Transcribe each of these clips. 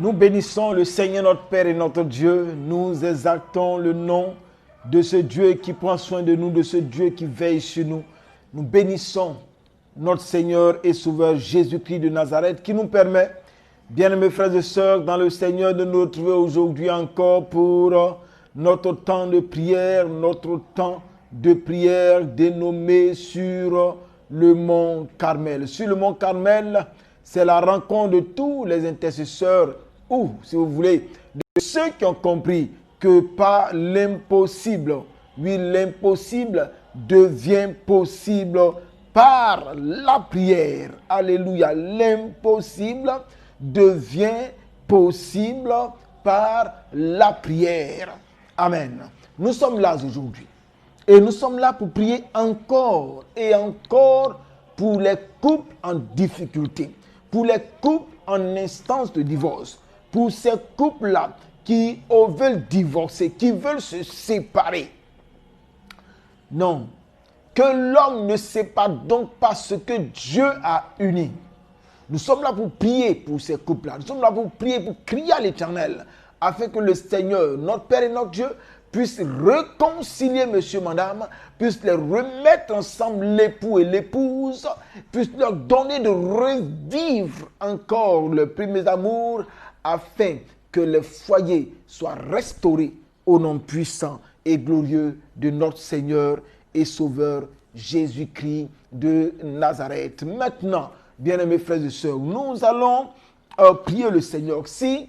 Nous bénissons le Seigneur notre Père et notre Dieu. Nous exaltons le nom de ce Dieu qui prend soin de nous, de ce Dieu qui veille sur nous. Nous bénissons notre Seigneur et Sauveur Jésus-Christ de Nazareth qui nous permet, bien-aimés frères et sœurs, dans le Seigneur, de nous retrouver aujourd'hui encore pour notre temps de prière, dénommé sur le mont Carmel. Sur le mont Carmel, c'est la rencontre de tous les intercesseurs, ou, si vous voulez, de ceux qui ont compris que par l'impossible, oui, l'impossible devient possible par la prière. Alléluia. L'impossible devient possible par la prière. Amen. Nous sommes là aujourd'hui. Et nous sommes là pour prier encore et encore pour les couples en difficulté, pour les couples en instance de divorce, pour ces couples-là qui veulent divorcer, qui veulent se séparer. Non, que l'homme ne sépare donc pas ce que Dieu a uni. Nous sommes là pour prier pour ces couples-là. Nous sommes là pour prier, pour crier à l'Éternel, afin que le Seigneur, notre Père et notre Dieu, puisse réconcilier monsieur, madame, puisse les remettre ensemble, l'époux et l'épouse, puisse leur donner de revivre encore leurs premiers amours, afin que les foyers soient restaurés au nom puissant et glorieux de notre Seigneur et Sauveur Jésus-Christ de Nazareth. Maintenant, bien-aimés frères et sœurs, nous allons prier le Seigneur. Si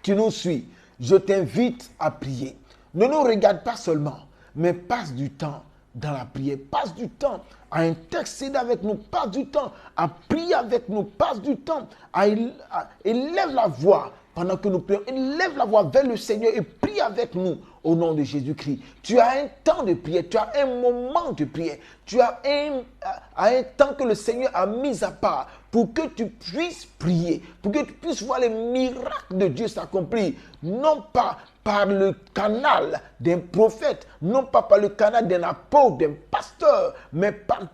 tu nous suis, je t'invite à prier. Ne nous regarde pas seulement, mais passe du temps dans la prière. Passe du temps à intercéder avec nous. Passe du temps à prier avec nous. Passe du temps à élève la voix pendant que nous prions. Élève la voix vers le Seigneur et prie avec nous au nom de Jésus-Christ. Tu as un temps de prière. Tu as un moment de prière. Tu as un temps que le Seigneur a mis à part pour que tu puisses prier, pour que tu puisses voir les miracles de Dieu s'accomplir. Non pas par le canal d'un prophète, non pas par le canal d'un apôtre, d'un pasteur, mais par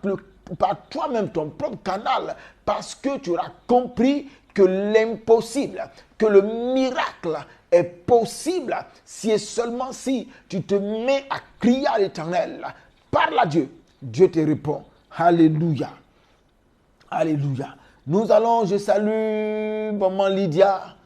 toi-même, ton propre canal, parce que tu auras compris que l'impossible, que le miracle est possible si et seulement si tu te mets à crier à l'Éternel. Parle à Dieu, Dieu te répond. Alléluia. Alléluia. Nous allons, je salue maman Lydia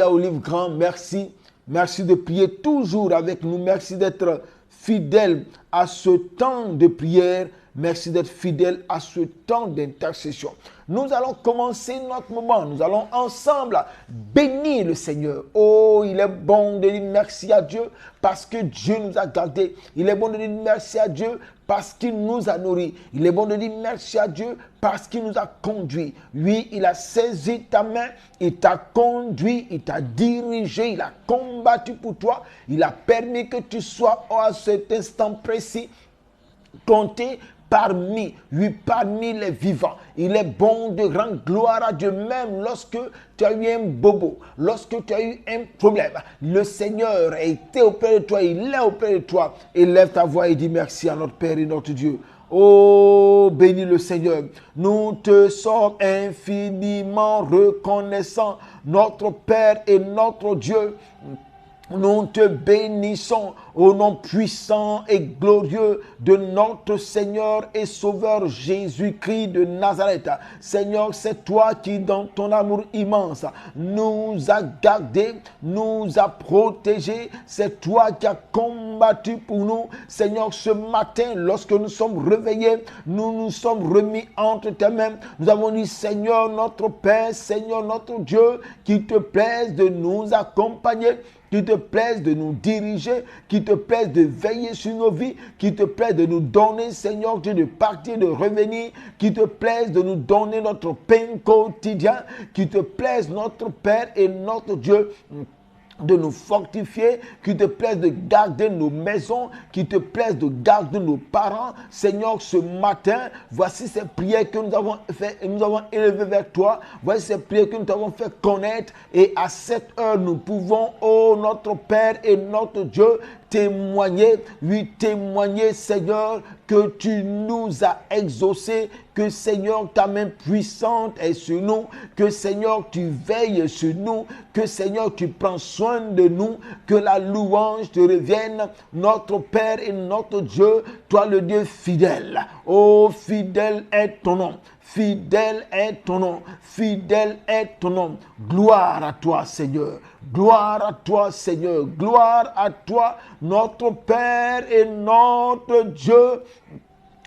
Olive Grand, merci. Merci de prier toujours avec nous. Merci d'être fidèle à ce temps de prière. Merci d'être fidèle à ce temps d'intercession. Nous allons commencer notre moment. Nous allons ensemble bénir le Seigneur. Oh, il est bon de dire merci à Dieu parce que Dieu nous a gardés. Il est bon de dire merci à Dieu parce qu'il nous a nourris. Il est bon de dire merci à Dieu parce qu'il nous a conduits. Oui, il a saisi ta main, il t'a conduit, il t'a dirigé, il a combattu pour toi. Il a permis que tu sois à cet instant précis compté parmi les vivants. Il est bon de rendre gloire à Dieu même lorsque tu as eu un bobo, lorsque tu as eu un problème. Le Seigneur a été auprès de toi, il est auprès de toi. Élève ta voix et dis merci à notre Père et notre Dieu. Oh, bénis le Seigneur. Nous te sommes infiniment reconnaissants, notre Père et notre Dieu. Nous te bénissons au nom puissant et glorieux de notre Seigneur et Sauveur Jésus-Christ de Nazareth. Seigneur, c'est toi qui, dans ton amour immense, nous a gardés, nous a protégés. C'est toi qui as combattu pour nous. Seigneur, ce matin, lorsque nous sommes réveillés, nous nous sommes remis entre tes mains. Nous avons dit, Seigneur, notre Père, Seigneur, notre Dieu, qu'il te plaise de nous accompagner, qu'il te plaise de nous diriger, qu'il te plaise de veiller sur nos vies, qu'il te plaise de nous donner, Seigneur Dieu, de partir, de revenir, qu'il te plaise de nous donner notre pain quotidien, qu'il te plaise, notre Père et notre Dieu, de nous fortifier, qu'il te plaise de garder nos maisons, qu'il te plaise de garder nos parents. Seigneur, ce matin, voici ces prières que nous avons fait et nous avons élevées vers toi. Voici ces prières que nous avons fait connaître et à cette heure, nous pouvons, oh notre Père et notre Dieu, témoigner, lui témoigner, Seigneur, que tu nous as exaucés, que Seigneur, ta main puissante est sur nous, que Seigneur, tu veilles sur nous, que Seigneur, tu prends soin de nous, que la louange te revienne, notre Père et notre Dieu, toi le Dieu fidèle. Oh, fidèle est ton nom. Fidèle est ton nom, fidèle est ton nom. Gloire à toi, Seigneur. Gloire à toi, Seigneur. Gloire à toi, notre Père et notre Dieu.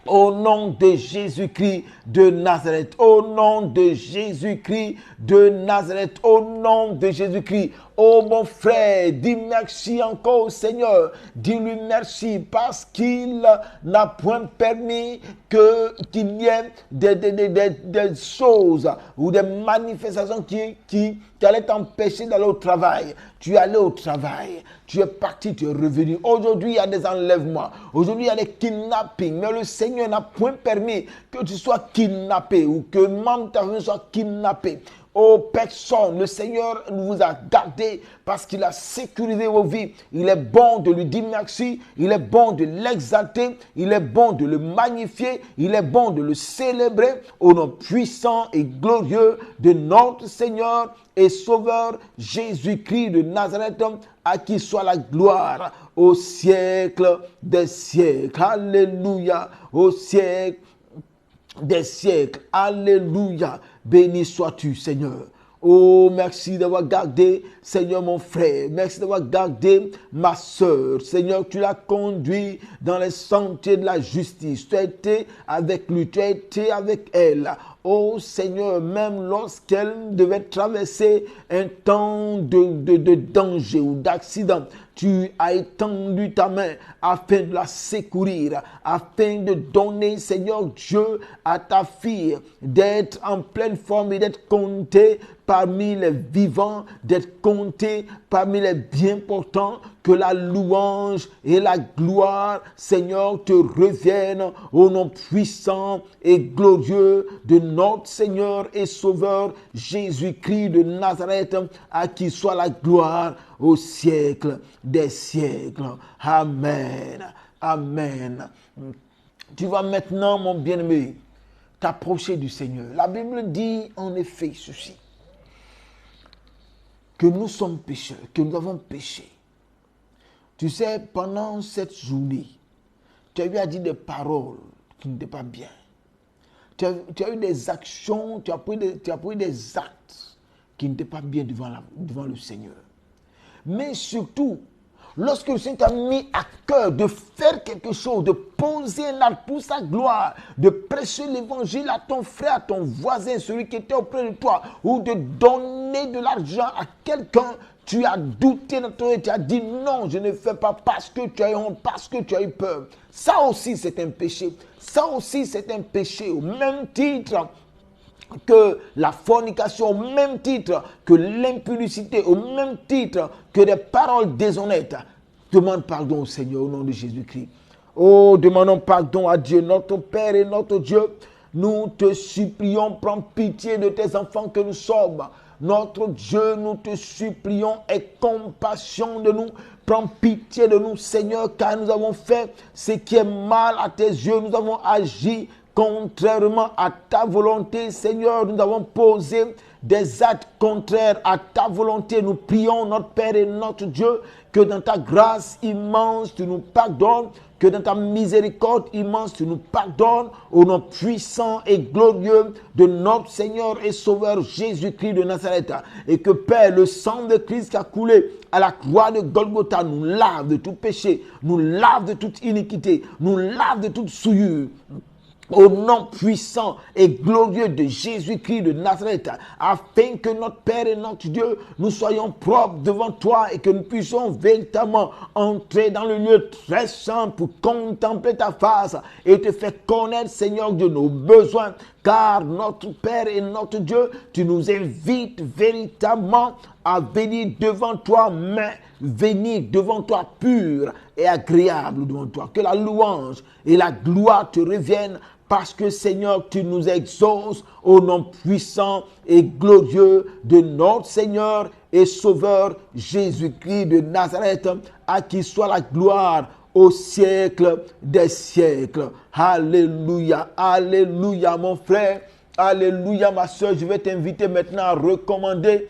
Au nom de Jésus-Christ de Nazareth, au nom de Jésus-Christ de Nazareth, au nom de Jésus-Christ. Oh mon frère, dis merci encore au Seigneur. Dis-lui merci parce qu'il n'a point permis qu'il y ait des choses ou des manifestations qui allaient t'empêcher d'aller au travail. Tu es allé au travail, tu es parti, tu es revenu. Aujourd'hui, il y a des enlèvements. Aujourd'hui, il y a des kidnappings. Mais le Seigneur n'a point permis que tu sois kidnappé ou que membre de ta famille soit kidnappé. Oh, personne, le Seigneur vous a gardé parce qu'il a sécurisé vos vies. Il est bon de lui dire merci, il est bon de l'exalter, il est bon de le magnifier, il est bon de le célébrer au nom puissant et glorieux de notre Seigneur et Sauveur Jésus-Christ de Nazareth, à qui soit la gloire au siècle des siècles. Alléluia, au siècle des siècles. Alléluia. Béni sois-tu, Seigneur. Oh, merci d'avoir gardé, Seigneur, mon frère. Merci d'avoir gardé ma soeur. Seigneur, tu l'as conduit dans les sentiers de la justice. Tu as été avec lui, tu as été avec elle. Oh Seigneur, même lorsqu'elle devait traverser un temps de danger ou d'accident, tu as étendu ta main afin de la secourir, afin de donner, Seigneur Dieu, à ta fille d'être en pleine forme et d'être comptée parmi les vivants, d'être comptée parmi les bien portants. Que la louange et la gloire, Seigneur, te reviennent au nom puissant et glorieux de notre Seigneur et Sauveur Jésus-Christ de Nazareth, à qui soit la gloire au siècle des siècles. Amen. Amen. Tu vas maintenant, mon bien-aimé, t'approcher du Seigneur. La Bible dit en effet ceci, que nous sommes pécheurs, que nous avons péché. Tu sais, pendant cette journée, tu as eu à dire des paroles qui n'étaient pas bien. Tu as eu des actions, tu as pris des actes qui n'étaient pas bien devant le Seigneur. Mais surtout, lorsque le Seigneur t'a mis à cœur de faire quelque chose, de poser un acte pour sa gloire, de prêcher l'évangile à ton frère, à ton voisin, celui qui était auprès de toi, ou de donner de l'argent à quelqu'un, tu as douté dans ton cœur, tu as dit non, je ne fais pas parce que tu as eu honte, parce que tu as eu peur. Ça aussi, c'est un péché. Ça aussi, c'est un péché. Au même titre que la fornication, au même titre que l'impudicité, au même titre que des paroles déshonnêtes. Demande pardon au Seigneur au nom de Jésus-Christ. Oh, demandons pardon à Dieu, notre Père et notre Dieu. Nous te supplions, prends pitié de tes enfants que nous sommes. Notre Dieu, nous te supplions, aie compassion de nous. Prends pitié de nous, Seigneur, car nous avons fait ce qui est mal à tes yeux. Nous avons agi contrairement à ta volonté, Seigneur. Nous avons posé des actes contraires à ta volonté. Nous prions, notre Père et notre Dieu, que dans ta grâce immense, tu nous pardonnes, que dans ta miséricorde immense, tu nous pardonnes, au nom puissant et glorieux de notre Seigneur et Sauveur Jésus-Christ de Nazareth. Et que, Père, le sang de Christ qui a coulé à la croix de Golgotha nous lave de tout péché, nous lave de toute iniquité, nous lave de toute souillure. Au nom puissant et glorieux de Jésus-Christ de Nazareth, afin que notre Père et notre Dieu, nous soyons propres devant toi et que nous puissions véritablement entrer dans le lieu très saint pour contempler ta face et te faire connaître, Seigneur Dieu, nos besoins. Car notre Père et notre Dieu, tu nous invites véritablement à venir devant toi, mais venir devant toi pur et agréable devant toi. Que la louange et la gloire te reviennent parce que, Seigneur, tu nous exauces au nom puissant et glorieux de notre Seigneur et Sauveur Jésus-Christ de Nazareth, à qui soit la gloire au siècle des siècles. Alléluia, alléluia mon frère, alléluia ma soeur. Je vais t'inviter maintenant à recommander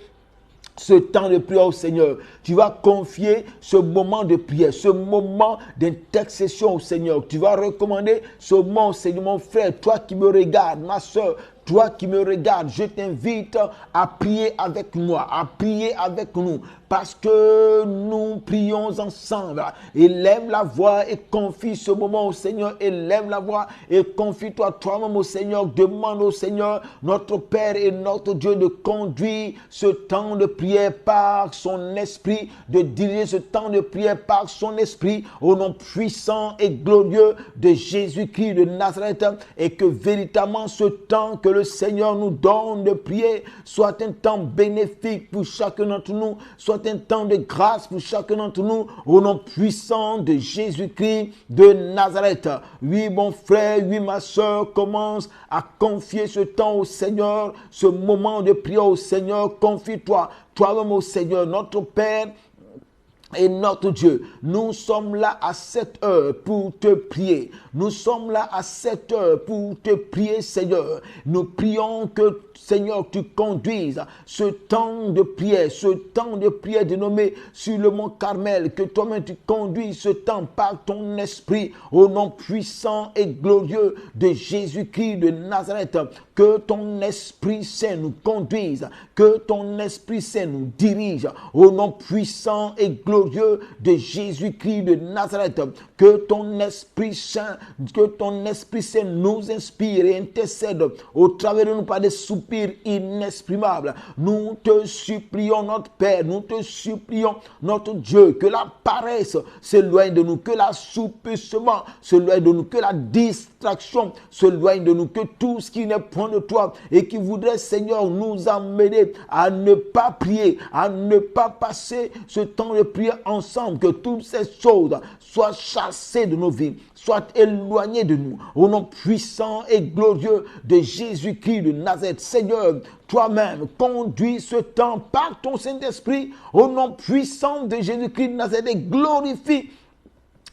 ce temps de prière au Seigneur. Tu vas confier ce moment de prière, ce moment d'intercession au Seigneur. Tu vas recommander ce moment au Seigneur. Mon frère, toi qui me regardes, ma soeur, toi qui me regardes, je t'invite à prier avec moi, à prier avec nous, parce que nous prions ensemble. Élève la voix et confie ce moment au Seigneur. Élève la voix et confie-toi toi-même au Seigneur. Demande au Seigneur, notre Père et notre Dieu, de conduire ce temps de prière par son esprit, de diriger ce temps de prière par son esprit, au nom puissant et glorieux de Jésus-Christ de Nazareth, et que véritablement ce temps que le Seigneur nous donne de prier soit un temps bénéfique pour chacun d'entre nous, soit un temps de grâce pour chacun d'entre nous, au nom puissant de Jésus-Christ de Nazareth. Oui, mon frère, oui, ma soeur, commence à confier ce temps au Seigneur, ce moment de prière au Seigneur. Confie-toi toi-même au Seigneur, notre Père et notre Dieu. Nous sommes là à cette heure pour te prier. Nous sommes là à cette heure pour te prier, Seigneur. Nous prions que, Seigneur, tu conduises ce temps de prière dénommé sur le mont Carmel, que toi-même tu conduises ce temps par ton esprit, au nom puissant et glorieux de Jésus-Christ de Nazareth. Que ton Esprit Saint nous conduise, que ton Esprit Saint nous dirige, au nom puissant et glorieux de Jésus-Christ de Nazareth. Que ton Esprit Saint nous inspire et intercède au travers de nous par des soupirs inexprimables. Nous te supplions, notre Père, nous te supplions, notre Dieu, que la paresse s'éloigne de nous, que l'assoupissement s'éloigne de nous, que la distraction s'éloigne de nous, que tout ce qui n'est point de toi et qui voudrait, Seigneur, nous amener à ne pas prier, à ne pas passer ce temps de prière ensemble, que toutes ces choses soient chassées de nos vies, soient éloignées de nous, au nom puissant et glorieux de Jésus-Christ de Nazareth. Seigneur, toi-même, conduis ce temps par ton Saint-Esprit, au nom puissant de Jésus-Christ de Nazareth, et glorifie,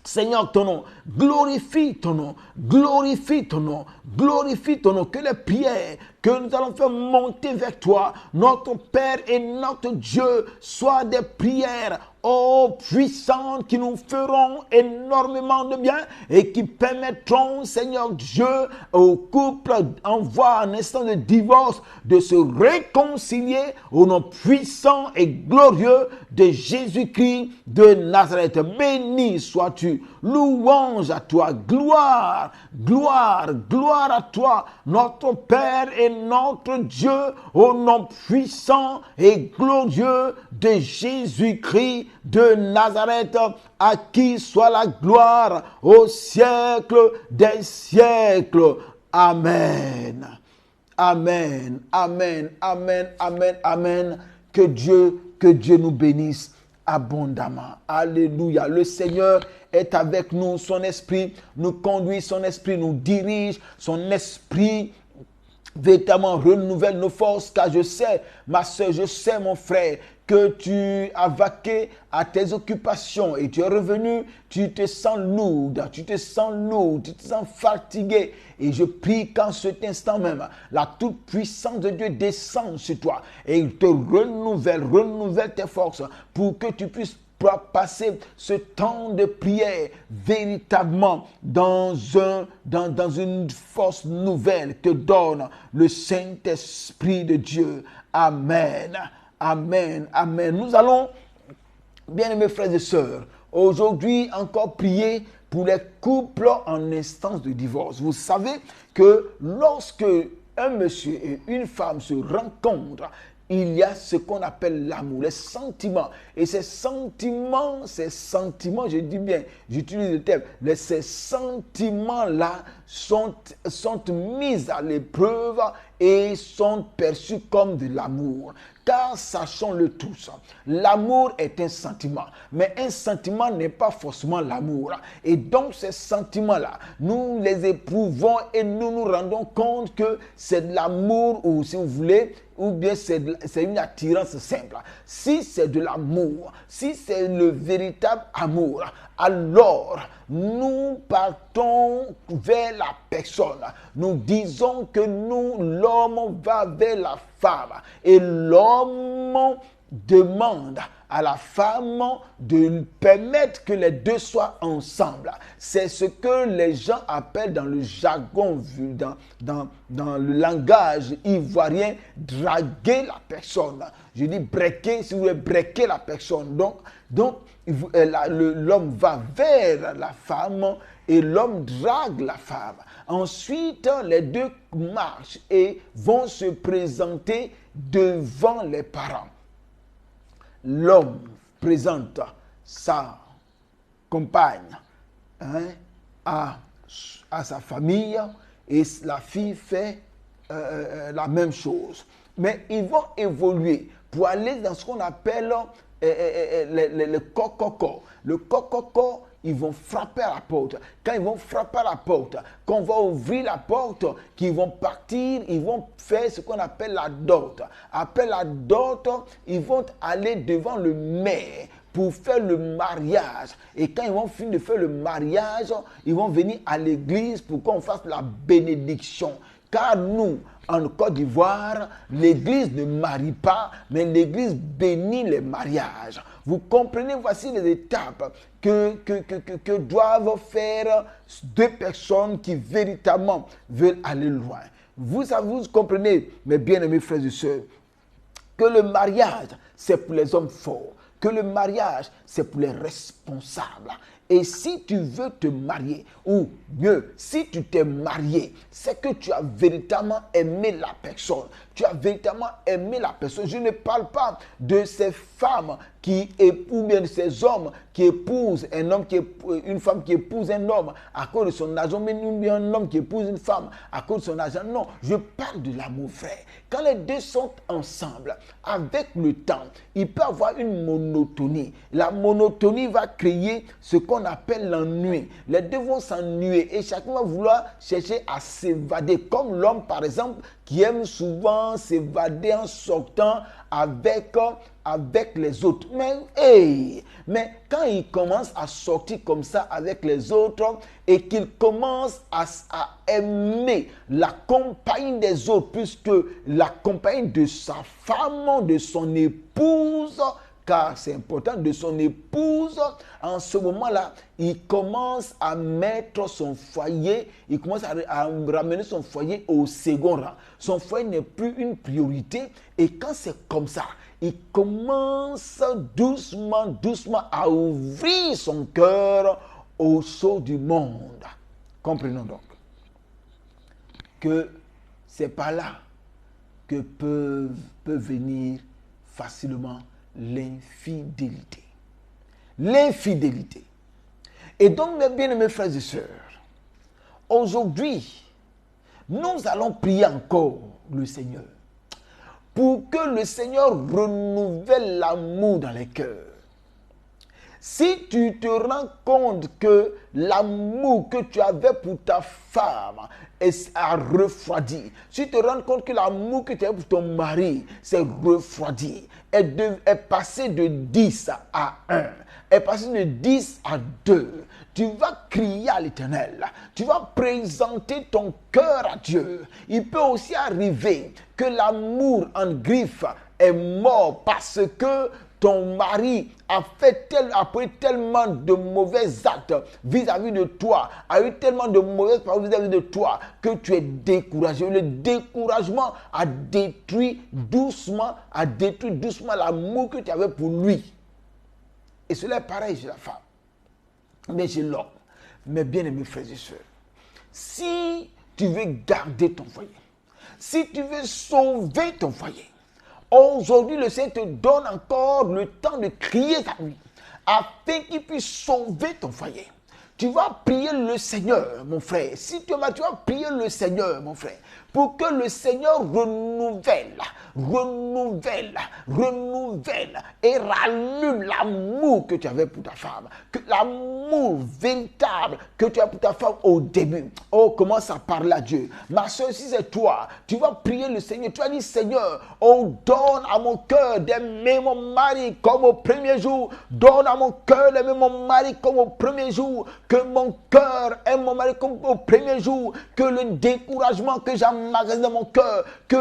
Seigneur, ton nom, glorifie ton nom, glorifie ton nom, glorifie ton nom, que les prières que nous allons faire monter vers toi, notre Père et notre Dieu, soient des prières, oh, puissantes, qui nous feront énormément de bien et qui permettront, Seigneur Dieu, au couple en voie un instant de divorce, de se réconcilier au nom puissant et glorieux de Jésus-Christ de Nazareth. Béni sois-tu, louange à toi, gloire, gloire, gloire à toi, notre Père et notre Dieu, au nom puissant et glorieux de Jésus-Christ de Nazareth, à qui soit la gloire au siècle des siècles. Amen. Amen. Amen. Amen. Amen. Amen. Que Dieu nous bénisse abondamment. Alléluia. Le Seigneur est avec nous. Son esprit nous conduit, son esprit nous dirige, son esprit véritablement renouvelle nos forces, car je sais, ma soeur, je sais, mon frère, que tu as vaqué à tes occupations et tu es revenu, tu te sens lourd, tu te sens fatigué. Et je prie qu'en cet instant même, la toute-puissance de Dieu descende sur toi et il te renouvelle tes forces pour que tu puisses passer ce temps de prière véritablement dans une force nouvelle que donne le Saint-Esprit de Dieu. Amen. Amen. Amen. Nous allons, bien-aimés frères et sœurs, aujourd'hui encore prier pour les couples en instance de divorce. Vous savez que lorsque un monsieur et une femme se rencontrent, il y a ce qu'on appelle l'amour, les sentiments. Et ces sentiments, je dis bien, j'utilise le terme, ces sentiments-là sont mis à l'épreuve et sont perçus comme de l'amour. Car sachons-le tous, l'amour est un sentiment, mais un sentiment n'est pas forcément l'amour. Et donc ces sentiments-là, nous les éprouvons et nous nous rendons compte que c'est de l'amour, ou si vous voulez, ou bien c'est une attirance simple, si c'est de l'amour, si c'est le véritable amour, alors nous partons vers la personne. Nous disons que l'homme va vers la femme et l'homme demande à la femme de permettre que les deux soient ensemble. C'est ce que les gens appellent dans le jargon, dans le langage ivoirien, draguer la personne. Je dis breaker, si vous voulez breaker la personne. Donc l'homme va vers la femme et l'homme drague la femme. Ensuite, les deux marchent et vont se présenter devant les parents. L'homme présente sa compagne à sa famille et la fille fait la même chose. Mais ils vont évoluer pour aller dans ce qu'on appelle le cococo. Le cococo, ils vont frapper à la porte. Quand ils vont frapper à la porte, quand on va ouvrir la porte, qu'ils vont partir, ils vont faire ce qu'on appelle la dot. Après la dot, ils vont aller devant le maire pour faire le mariage. Et quand ils vont finir de faire le mariage, ils vont venir à l'église pour qu'on fasse la bénédiction. Car nous, en Côte d'Ivoire, l'église ne marie pas, mais l'église bénit les mariages. Vous comprenez, voici les étapes que doivent faire deux personnes qui véritablement veulent aller loin. Vous comprenez, mes bien-aimés frères et sœurs, que le mariage, c'est pour les hommes forts, que le mariage, c'est pour les responsables. Et si tu veux te marier, ou mieux, si tu t'es marié, c'est que tu as véritablement aimé la personne. Tu as véritablement aimé la personne. Je ne parle pas de ces femmes qui épousent, bien de ces hommes qui épousent une femme qui épouse un homme à cause de son argent, mais bien un homme qui épouse une femme à cause de son argent. Non, je parle de l'amour vrai. Quand les deux sont ensemble, avec le temps, il peut y avoir une monotonie. La monotonie va créer ce qu'on appelle l'ennui. Les deux vont s'ennuyer et chacun va vouloir chercher à s'évader. Comme l'homme, par exemple, qui aime souvent s'évader en sortant avec les autres. Mais quand il commence à sortir comme ça avec les autres et qu'il commence à aimer la compagnie des autres, puisque la compagnie de sa femme, de son épouse, car c'est important, de son épouse, en ce moment-là, il commence à mettre son foyer, il commence à ramener son foyer au second rang. Son foyer n'est plus une priorité. Et quand c'est comme ça, il commence doucement à ouvrir son cœur aux choses du monde. Comprenons donc que c'est par là que peut venir facilement l'infidélité. L'infidélité. Et donc, mes bien-aimés frères et sœurs, aujourd'hui, nous allons prier encore le Seigneur pour que le Seigneur renouvelle l'amour dans les cœurs. Si tu te rends compte que l'amour que tu avais pour ta femme a refroidi, si tu te rends compte que l'amour que tu avais pour ton mari s'est refroidi, est passé de 10 à 1, est passé de 10 à 2, tu vas crier à l'Éternel, tu vas présenter ton cœur à Dieu. Il peut aussi arriver que l'amour en griffe est mort parce que ton mari a pris tellement de mauvais actes vis-à-vis de toi, a eu tellement de mauvaises paroles vis-à-vis de toi, que tu es découragé. Le découragement a détruit doucement l'amour que tu avais pour lui. Et cela est pareil chez la femme, mais chez l'homme. Mes bien-aimés frères et sœurs, si tu veux garder ton foyer, si tu veux sauver ton foyer, aujourd'hui, le Seigneur te donne encore le temps de crier à lui, afin qu'il puisse sauver ton foyer. tu vas prier le Seigneur, mon frère. Si tu vas prier le Seigneur, mon frère, pour que le Seigneur renouvelle et rallume l'amour que tu avais pour ta femme, que l'amour véritable que tu as pour ta femme au début. Oh, commence à parler à Dieu. Ma soeur, si c'est toi, tu vas prier le Seigneur. Tu vas dire, Seigneur, oh, donne à mon cœur d'aimer mon mari comme au premier jour. Donne à mon cœur d'aimer mon mari comme au premier jour. Que mon cœur aime mon mari comme au premier jour. Que le découragement que j'emmagasine dans mon cœur, que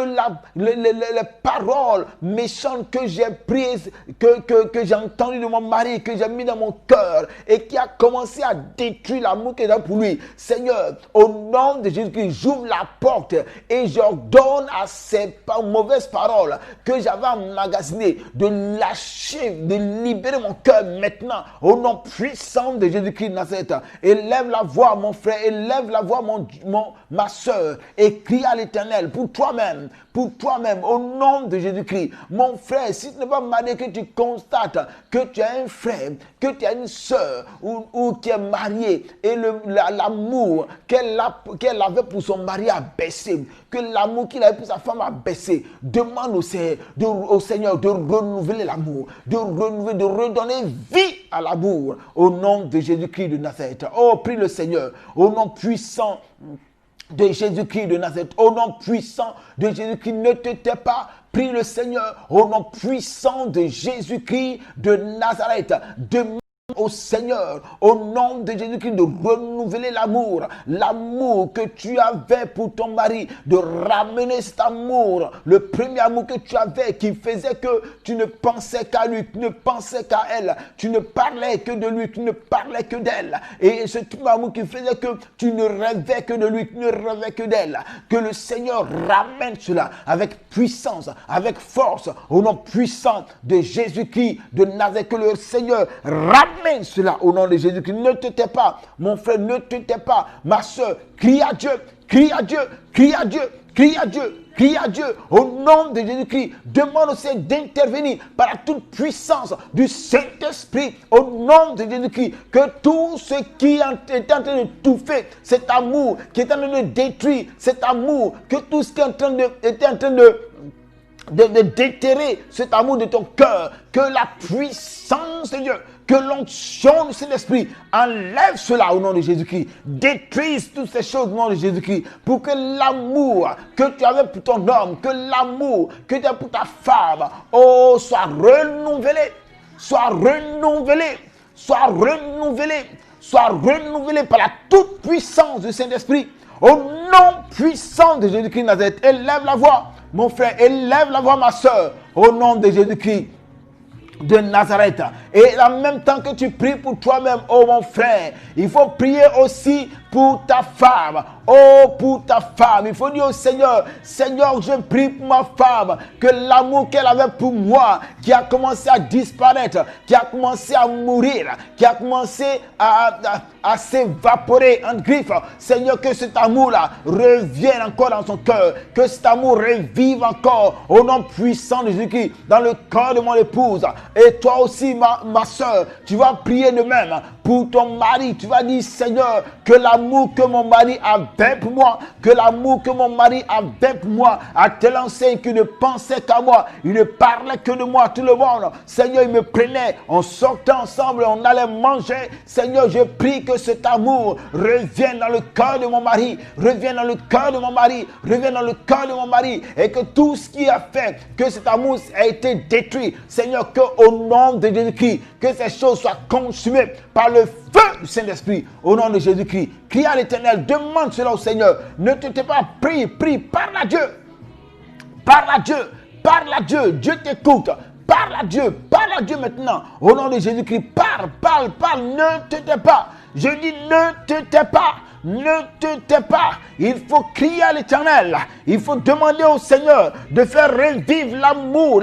les paroles méchantes que j'ai prises, que j'ai entendues de mon mari, que j'ai mis dans mon cœur et qui a commencé à détruire l'amour que j'ai pour lui. Seigneur, au nom de Jésus-Christ, j'ouvre la porte et j'ordonne à ces mauvaises paroles que j'avais emmagasinées de lâcher, de libérer mon cœur maintenant au nom puissant de Jésus-Christ de Nazareth. Élève la voix, mon frère, élève la voix, ma soeur, et crie à l'Éternel pour toi-même, au nom de Jésus-Christ. Mon frère, si tu n'es pas marié, que tu constates que tu as un frère, que tu as une soeur, ou tu es marié, et l'amour qu'elle avait pour son mari a baissé, que l'amour qu'il avait pour sa femme a baissé, demande au Seigneur de renouveler l'amour, de redonner vie à l'amour, au nom de Jésus-Christ de Nazareth. Oh, prie le Seigneur, au nom puissant de Jésus-Christ de Nazareth, au nom puissant de Jésus-Christ, ne te tais pas, prie le Seigneur, au nom puissant de Jésus-Christ de Nazareth. Demande au Seigneur, au nom de Jésus-Christ, de renouveler l'amour que tu avais pour ton mari, de ramener cet amour, le premier amour que tu avais, qui faisait que tu ne pensais qu'à lui, tu ne pensais qu'à elle, tu ne parlais que de lui, tu ne parlais que d'elle, et ce amour qui faisait que tu ne rêvais que de lui, tu ne rêvais que d'elle. Que le Seigneur ramène cela avec puissance, avec force, au nom puissant de Jésus-Christ de Nazareth. Que le Seigneur ramène cela au nom de Jésus-Christ. Ne te tais pas, mon frère, ne te tais pas, ma soeur. Crie à Dieu, crie à Dieu, crie à Dieu, crie à Dieu, crie à Dieu au nom de Jésus-Christ. Demande au Seigneur d'intervenir par la toute puissance du Saint-Esprit au nom de Jésus-Christ. Que tout ce qui est en train de touffer cet amour, qui est en train de détruire cet amour, que tout ce qui est en train de déterrer cet amour de ton cœur, que la puissance de Dieu, que l'onction du Saint-Esprit enlève cela au nom de Jésus-Christ, détruise toutes ces choses au nom de Jésus-Christ, pour que l'amour que tu avais pour ton homme, que l'amour que tu as pour ta femme, oh, soit renouvelé, par la toute puissance du Saint-Esprit, au nom puissant de Jésus-Christ de Nazareth. Élève la voix, mon frère, élève la voix, ma soeur, au nom de Jésus-Christ de Nazareth. Et en même temps que tu pries pour toi-même, oh mon frère, il faut prier aussi pour ta femme. Oh, pour ta femme, il faut dire au Seigneur, Seigneur, je prie pour ma femme, que l'amour qu'elle avait pour moi, qui a commencé à disparaître, qui a commencé à mourir, qui a commencé à s'évaporer en griffe, Seigneur, que cet amour-là revienne encore dans son cœur, que cet amour revive encore au nom puissant de Jésus-Christ dans le cœur de mon épouse. Et toi aussi, ma soeur, tu vas prier de même pour ton mari. Tu vas dire, Seigneur, que l'amour que mon mari avait pour moi, que l'amour que mon mari avait pour moi, à telle enseigne qu'il ne pensait qu'à moi, il ne parlait que de moi, tout le monde. Seigneur, il me prenait, on sortait ensemble, on allait manger. Seigneur, je prie que cet amour revienne dans le cœur de mon mari, revienne dans le cœur de mon mari, revienne dans le cœur de mon mari, et que tout ce qui a fait que cet amour a été détruit, Seigneur, que au nom de Jésus-Christ, que ces choses soient consumées par le feu du Saint-Esprit, au nom de Jésus-Christ. Crie à l'Éternel, demande cela au Seigneur. Ne te tais pas, prie, parle à Dieu. Parle à Dieu, Dieu t'écoute. Parle à Dieu maintenant. Au nom de Jésus-Christ, parle, ne te tais pas. Je dis ne te tais pas. Ne te tais pas. Il faut crier à l'Éternel. Il faut demander au Seigneur de faire revivre l'amour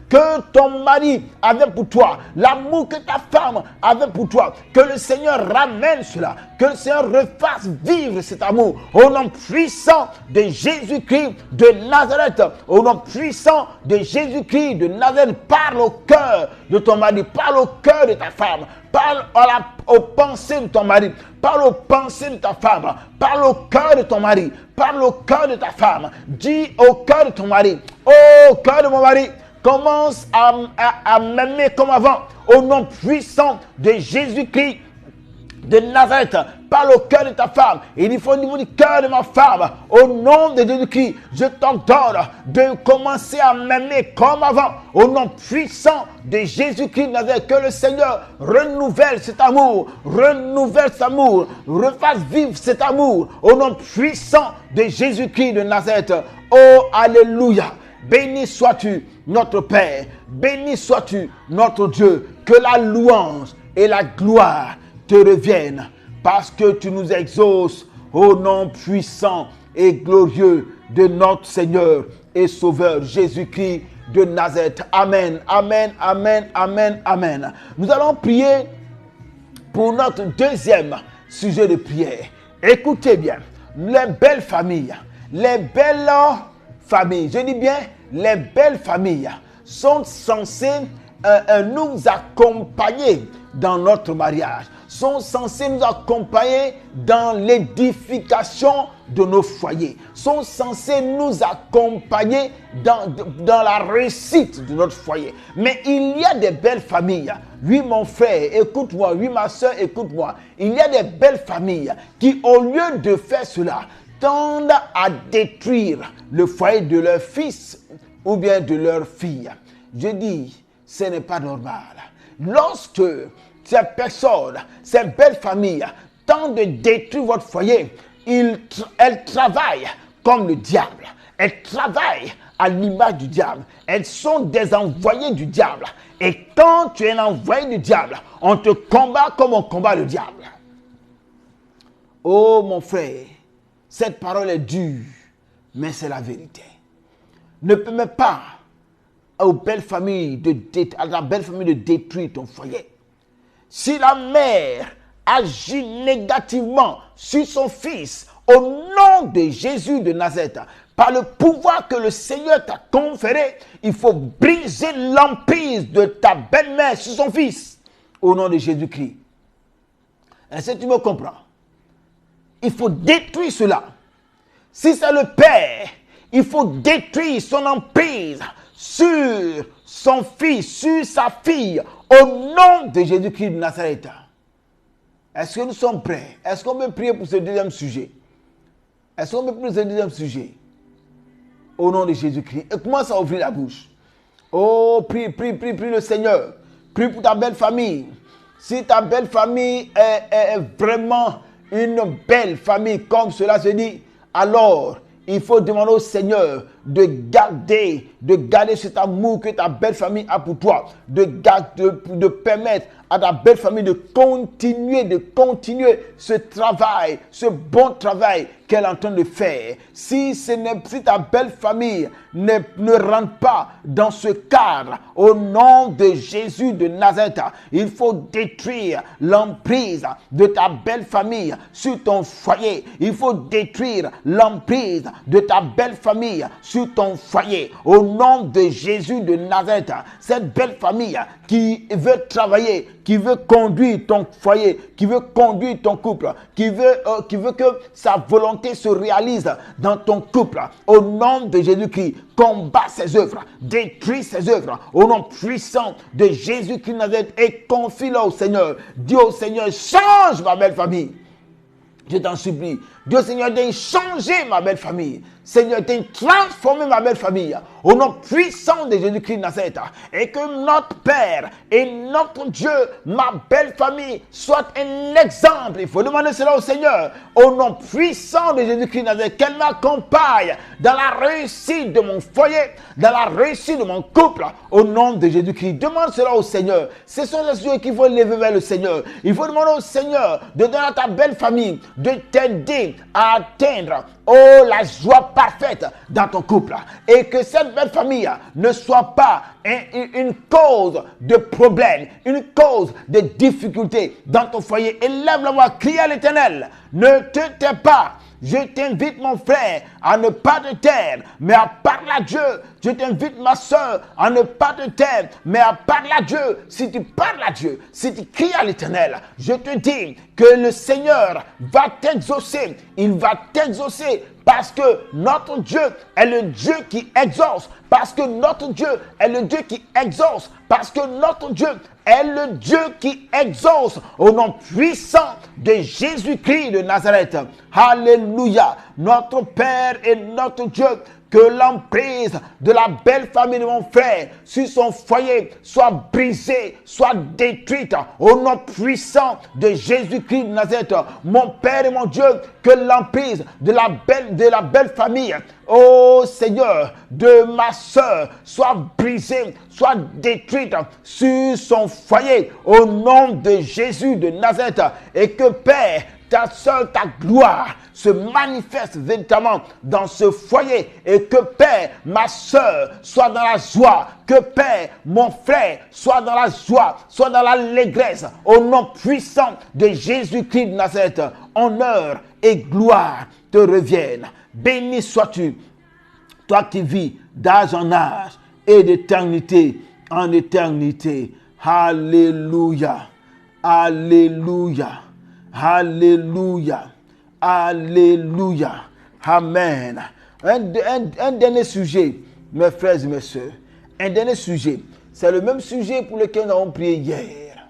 que ton mari avait pour toi, l'amour que ta femme avait pour toi. Que le Seigneur ramène cela, que le Seigneur refasse vivre cet amour au nom puissant de Jésus-Christ de Nazareth. Au nom puissant de Jésus-Christ de Nazareth, parle au cœur de ton mari, parle au cœur de ta femme, Parle aux pensées de ton mari. Parle aux pensées de ta femme. Parle au cœur de ton mari. Parle au cœur de ta femme. Dis au cœur de ton mari. Oh, cœur de mon mari, commence à m'aimer comme avant. Au nom puissant de Jésus-Christ de Nazareth, parle au cœur de ta femme. Il faut au niveau du cœur de ma femme. Au nom de Jésus-Christ, je t'ordonne de commencer à m'aimer comme avant. Au nom puissant de Jésus-Christ de Nazareth, que le Seigneur renouvelle cet amour, refasse vivre cet amour. Au nom puissant de Jésus-Christ de Nazareth. Oh, alléluia. Béni sois-tu, notre Père. Béni sois-tu, notre Dieu. Que la louange et la gloire te reviennent, parce que tu nous exauces au nom puissant et glorieux de notre Seigneur et Sauveur Jésus-Christ de Nazareth. Amen, amen, amen, amen, amen. Nous allons prier pour notre deuxième sujet de prière. Écoutez bien, les belles familles, je dis bien, les belles familles sont censées nous accompagner dans notre mariage, sont censés nous accompagner dans l'édification de nos foyers, sont censés nous accompagner dans la réussite de notre foyer. Mais il y a des belles familles. Oui, mon frère, écoute-moi. Oui, ma soeur, écoute-moi. Il y a des belles familles qui, au lieu de faire cela, tendent à détruire le foyer de leur fils ou bien de leur fille. Je dis, ce n'est pas normal. Lorsque ces personnes, ces belles familles tentent de détruire votre foyer, elles travaillent comme le diable. Elles travaillent à l'image du diable. Elles sont des envoyés du diable. Et quand tu es un envoyé du diable, on te combat comme on combat le diable. Oh mon frère, cette parole est dure, mais c'est la vérité. Ne permets pas à la belle famille de détruire ton foyer. Si la mère agit négativement sur son fils, au nom de Jésus de Nazareth, par le pouvoir que le Seigneur t'a conféré, il faut briser l'emprise de ta belle-mère sur son fils, au nom de Jésus-Christ. Est-ce que tu me comprends? Il faut détruire cela. Si c'est le père, il faut détruire son emprise sur son fils, sur sa fille, au nom de Jésus-Christ de Nazareth. Est-ce que nous sommes prêts? Est-ce qu'on peut prier pour ce deuxième sujet? Est-ce qu'on peut prier pour ce deuxième sujet? Au nom de Jésus-Christ. Et commence à ouvrir la bouche. Oh, prie le Seigneur. Prie pour ta belle famille. Si ta belle famille est vraiment une belle famille, comme cela se dit, alors il faut demander au Seigneur de garder cet amour que ta belle famille a pour toi, de permettre à ta belle famille de continuer ce travail, ce bon travail qu'elle est en train de faire. Si ta belle famille ne rentre pas dans ce cadre, au nom de Jésus de Nazareth, il faut détruire l'emprise de ta belle famille sur ton foyer. Il faut détruire l'emprise de ta belle famille sur ton foyer. Au nom de Jésus de Nazareth, cette belle famille qui veut travailler, qui veut conduire ton foyer, qui veut conduire ton couple, qui veut que sa volonté se réalise dans ton couple, au nom de Jésus-Christ, combat ses œuvres, détruis ses œuvres, au nom puissant de Jésus-Christ de Nazareth, et confie-le au Seigneur. Dis au Seigneur, change ma belle famille. Je t'en supplie. Dieu Seigneur, de changer ma belle famille. Seigneur, de transformer ma belle famille. Au nom puissant de Jésus-Christ de Nazareth. Et que notre Père et notre Dieu, ma belle famille, soit un exemple. Il faut demander cela au Seigneur. Au nom puissant de Jésus-Christ de Nazareth. Qu'elle m'accompagne dans la réussite de mon foyer, dans la réussite de mon couple. Au nom de Jésus-Christ. Demande cela au Seigneur. Ce sont les yeux qu'il faut lever vers le Seigneur. Il faut demander au Seigneur de donner à ta belle famille, de t'aider à atteindre la joie parfaite dans ton couple, et que cette belle famille ne soit pas une cause de problème, une cause de difficulté dans ton foyer. Élève la voix, crie à l'Éternel, ne te tais pas, Je t'invite, mon frère, à ne pas te taire, mais à parler à Dieu. Je t'invite, ma soeur, à ne pas te taire, mais à parler à Dieu. Si tu parles à Dieu, si tu cries à l'Éternel, je te dis que le Seigneur va t'exaucer. Il va t'exaucer parce que notre Dieu est le Dieu qui exauce. Parce que notre Dieu est le Dieu qui exauce. Parce que notre Dieu est le Dieu qui exauce au nom puissant de Jésus-Christ de Nazareth. Alléluia. Notre Père et notre Dieu, que l'emprise de la belle famille de mon frère sur son foyer soit brisée, soit détruite au nom puissant de Jésus-Christ de Nazareth. Mon Père et mon Dieu, que l'emprise de la belle famille, ô Seigneur, de ma soeur soit brisée, soit détruite sur son foyer au nom de Jésus de Nazareth. Et que Père, ta seule, ta gloire se manifeste véritablement dans ce foyer et que Père, ma soeur soit dans la joie, que Père, mon frère soit dans la joie, soit dans l'allégresse au nom puissant de Jésus-Christ de Nazareth. Honneur et gloire te reviennent. Béni sois-tu, toi qui vis d'âge en âge et d'éternité en éternité. Alléluia, alléluia. Alléluia. Alléluia. Amen. Un dernier sujet, mes frères et mes soeurs. Un dernier sujet. C'est le même sujet pour lequel nous avons prié hier.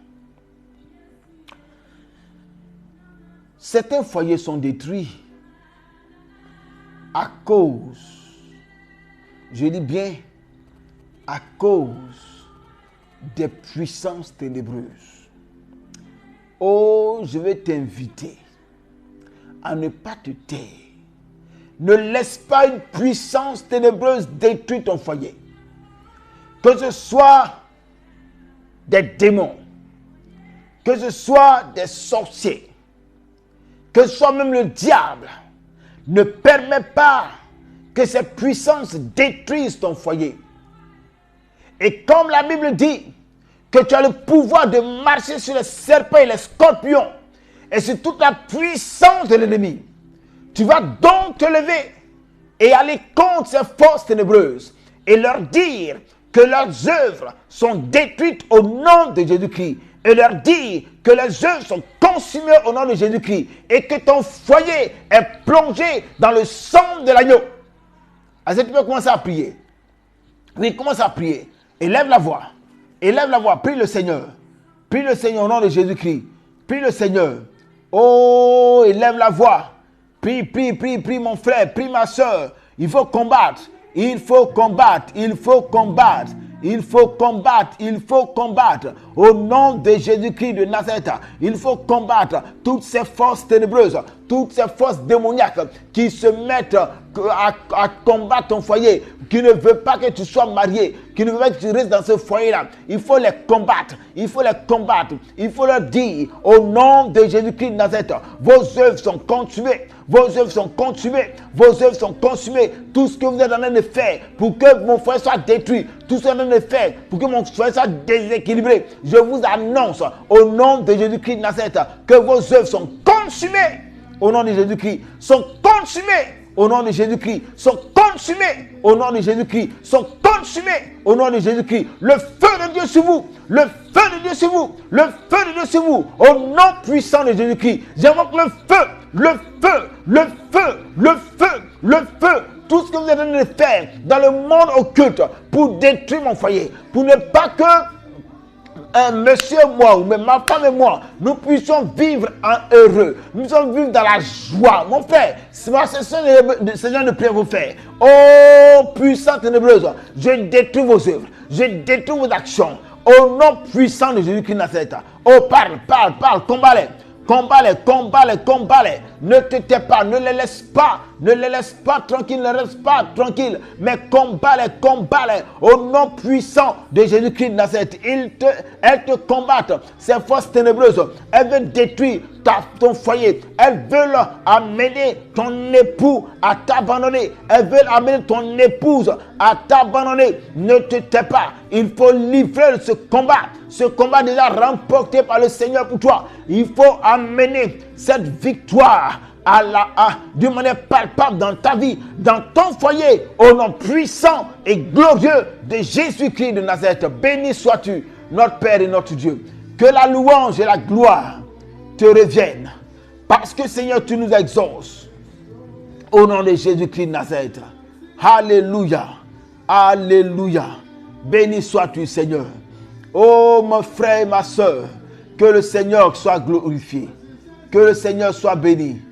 Certains foyers sont détruits à cause, je dis bien, à cause des puissances ténébreuses. Oh, je vais t'inviter à ne pas te taire. Ne laisse pas une puissance ténébreuse détruire ton foyer. Que ce soit des démons, que ce soit des sorciers, que ce soit même le diable, ne permets pas que ces puissances détruisent ton foyer. Et comme la Bible dit, que tu as le pouvoir de marcher sur les serpents et les scorpions et sur toute la puissance de l'ennemi. Tu vas donc te lever et aller contre ces forces ténébreuses et leur dire que leurs œuvres sont détruites au nom de Jésus-Christ et leur dire que les œuvres sont consumées au nom de Jésus-Christ et que ton foyer est plongé dans le sang de l'agneau. Alors tu peux commencer à prier. Oui, commence à prier. Élève la voix. Élève la voix, prie le Seigneur. Prie le Seigneur au nom de Jésus-Christ. Prie le Seigneur. Oh, élève la voix. Prie, prie, prie, prie mon frère, prie ma soeur. Il faut combattre. Il faut combattre. Il faut combattre. Il faut combattre, il faut combattre au nom de Jésus-Christ de Nazareth. Il faut combattre toutes ces forces ténébreuses, toutes ces forces démoniaques qui se mettent à combattre ton foyer, qui ne veut pas que tu sois marié, qui ne veut pas que tu restes dans ce foyer-là. Il faut les combattre, il faut les combattre, il faut leur dire au nom de Jésus-Christ de Nazareth, vos œuvres sont consumées, vos œuvres sont consumées, vos œuvres sont consumées. Tout ce que vous êtes en train de faire pour que mon foyer soit détruit, tout ce que vous êtes en train de faire pour que mon foyer soit déséquilibré, je vous annonce au nom de Jésus-Christ de Nazareth que vos œuvres sont consumées au nom de Jésus-Christ, sont consumées au nom de Jésus-Christ, sont consumées au nom de Jésus-Christ, sont consumées au nom de Jésus-Christ. Le feu de Dieu sur vous, le feu de Dieu sur vous, le feu de Dieu sur vous, au nom puissant de Jésus-Christ. J'invoque le feu, le feu, le feu, le feu, le feu. Tout ce que vous êtes en train de faire dans le monde occulte pour détruire mon foyer, pour ne pas que monsieur et moi, ou même ma femme et moi, nous puissions vivre en heureux. Nous puissions vivre dans la joie. Mon frère, c'est ce genre de prière vous faire. Oh, puissante ténébreuse, je détruis vos œuvres. Je détruis vos actions. Au nom puissant de Jésus-Christ de Nazareth. Oh, parle, parle, parle, combat-les. Combat-les, combat-les, combat-les. Ne te tais pas, ne les laisse pas. Ne les laisse pas tranquilles, ne les laisse pas tranquilles. Mais combat-les, combat-les. Au nom puissant de Jésus-Christ de Nazareth. Elles te combattent. Ces forces ténébreuses, elles veulent détruire ton foyer. Elles veulent amener ton époux à t'abandonner. Elles veulent amener ton épouse à t'abandonner. Ne te tais pas. Il faut livrer ce combat. Ce combat déjà remporté par le Seigneur pour toi. Il faut amener cette victoire d'une manière palpable dans ta vie, dans ton foyer, au nom puissant et glorieux de Jésus-Christ de Nazareth. Béni sois-tu, notre Père et notre Dieu. Que la louange et la gloire te reviennent, parce que Seigneur, tu nous exauces. Au nom de Jésus-Christ de Nazareth. Alléluia. Alléluia. Béni sois-tu, Seigneur. Oh, mon frère et ma soeur, que le Seigneur soit glorifié. Que le Seigneur soit béni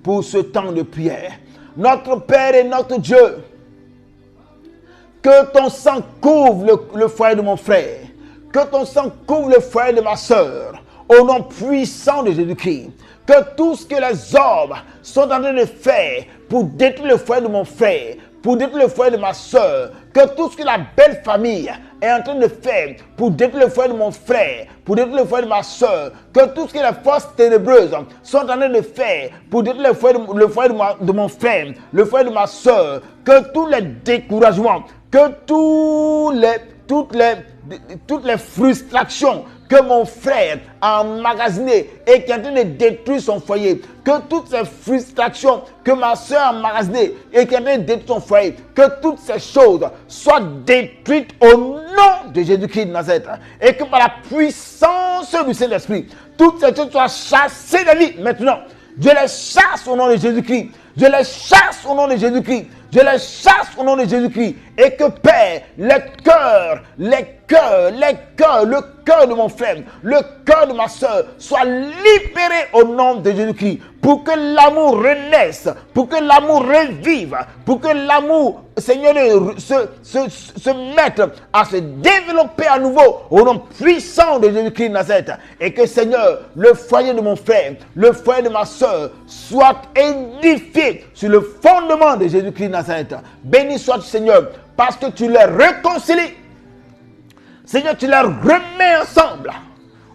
pour ce temps de prière. Notre Père et notre Dieu, que ton sang couvre le foyer de mon frère. Que ton sang couvre le foyer de ma soeur. Au nom puissant de Jésus-Christ. Que tout ce que les hommes sont en train de faire pour détruire le foyer de mon frère, pour détruire le foyer de ma soeur, que tout ce que la belle famille est en train de faire pour détruire le foyer de mon frère, pour détruire le foyer de ma soeur, que tout ce que les forces ténébreuses sont en train de faire pour détruire le foyer de mon frère, le foyer de ma soeur, que tous les découragements, que toutes les frustrations que mon frère a emmagasinées et qui est en train de détruire son foyer, que toutes ces frustrations que ma soeur a emmagasinées et qui est en train de détruire son foyer, que toutes ces choses soient détruites au nom de Jésus-Christ de Nazareth, et que par la puissance du Saint-Esprit, toutes ces choses soient chassées de vie maintenant. Je les chasse au nom de Jésus-Christ. Je les chasse au nom de Jésus-Christ. Je les chasse au nom de Jésus-Christ. Et que Père, le cœur de mon frère, le cœur de ma soeur soit libéré au nom de Jésus-Christ. Pour que l'amour renaisse, pour que l'amour revive, pour que l'amour, Seigneur, se mette à se développer à nouveau au nom puissant de Jésus-Christ de Nazareth. Et que, Seigneur, le foyer de mon frère, le foyer de ma soeur soit édifié sur le fondement de Jésus-Christ de Nazareth. Béni sois-tu, Seigneur, parce que tu les réconcilies. Seigneur, tu les remets ensemble.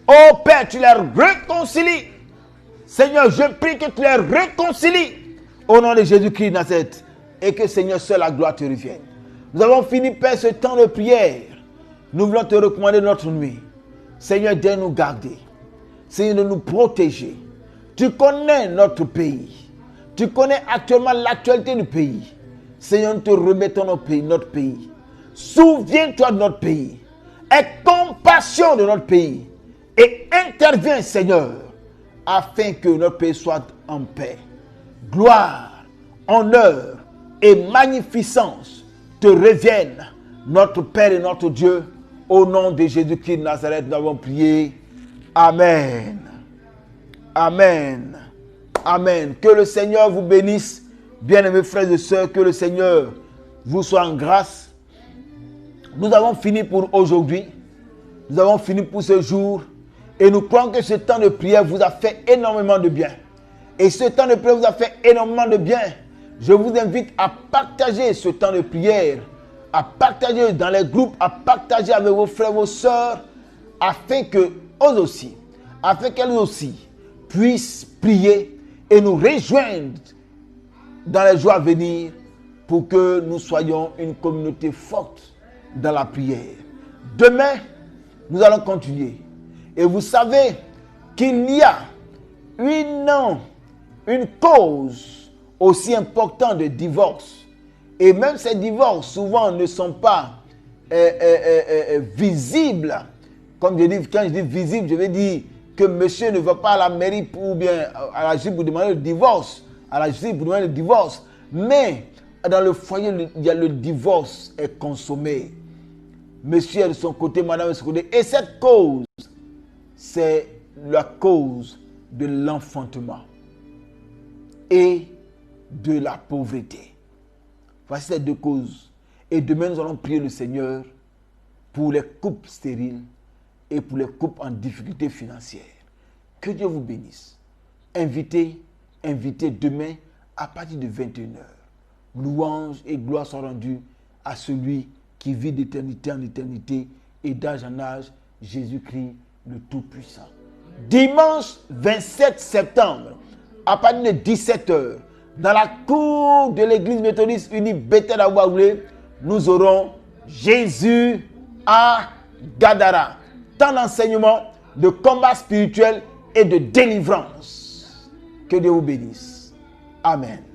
Oh Père, tu les réconcilies. Seigneur, je prie que tu les réconcilies au nom de Jésus-Christ de Nazareth, et que, Seigneur, seule la gloire te revienne. Nous avons fini, Père, ce temps de prière. Nous voulons te recommander notre nuit. Seigneur, de nous garder. Seigneur, de nous protéger. Tu connais notre pays. Tu connais actuellement l'actualité du pays. Seigneur, nous te remettons notre pays. Souviens-toi de notre pays. Aie compassion de notre pays. Et interviens, Seigneur, afin que notre pays soit en paix. Gloire, honneur et magnificence te reviennent, notre Père et notre Dieu. Au nom de Jésus-Christ de Nazareth, nous avons prié. Amen. Amen. Amen. Que le Seigneur vous bénisse, bien-aimés frères et sœurs, que le Seigneur vous soit en grâce. Nous avons fini pour aujourd'hui. Nous avons fini pour ce jour. Et nous croyons que ce temps de prière vous a fait énormément de bien. Et ce temps de prière vous a fait énormément de bien. Je vous invite à partager ce temps de prière, à partager dans les groupes, à partager avec vos frères, vos sœurs, afin qu'elles aussi puissent prier et nous rejoindre dans les jours à venir pour que nous soyons une communauté forte dans la prière. Demain, nous allons continuer. Et vous savez qu'il y a une cause aussi importante de divorce. Et même ces divorces, souvent, ne sont pas visibles. Comme je dis, quand je dis visible, je veux dire que monsieur ne va pas à la mairie ou bien à la justice pour demander le divorce. À la justice pour demander le divorce. Mais dans le foyer, le divorce est consommé. Monsieur est de son côté, madame est de son côté. Et cette cause, c'est la cause de l'enfantement et de la pauvreté. Voici ces deux causes. Et demain, nous allons prier le Seigneur pour les couples stériles et pour les couples en difficulté financière. Que Dieu vous bénisse. Invitez demain à partir de 21h. Louange et gloire sont rendues à celui qui vit d'éternité en éternité et d'âge en âge, Jésus-Christ le Tout-Puissant. Dimanche 27 septembre, à partir de 17h, dans la cour de l'église méthodiste unie Bethel à Ouaoulé, nous aurons Jésus à Gadara. Tant d'enseignements, de combat spirituel et de délivrance. Que Dieu vous bénisse. Amen.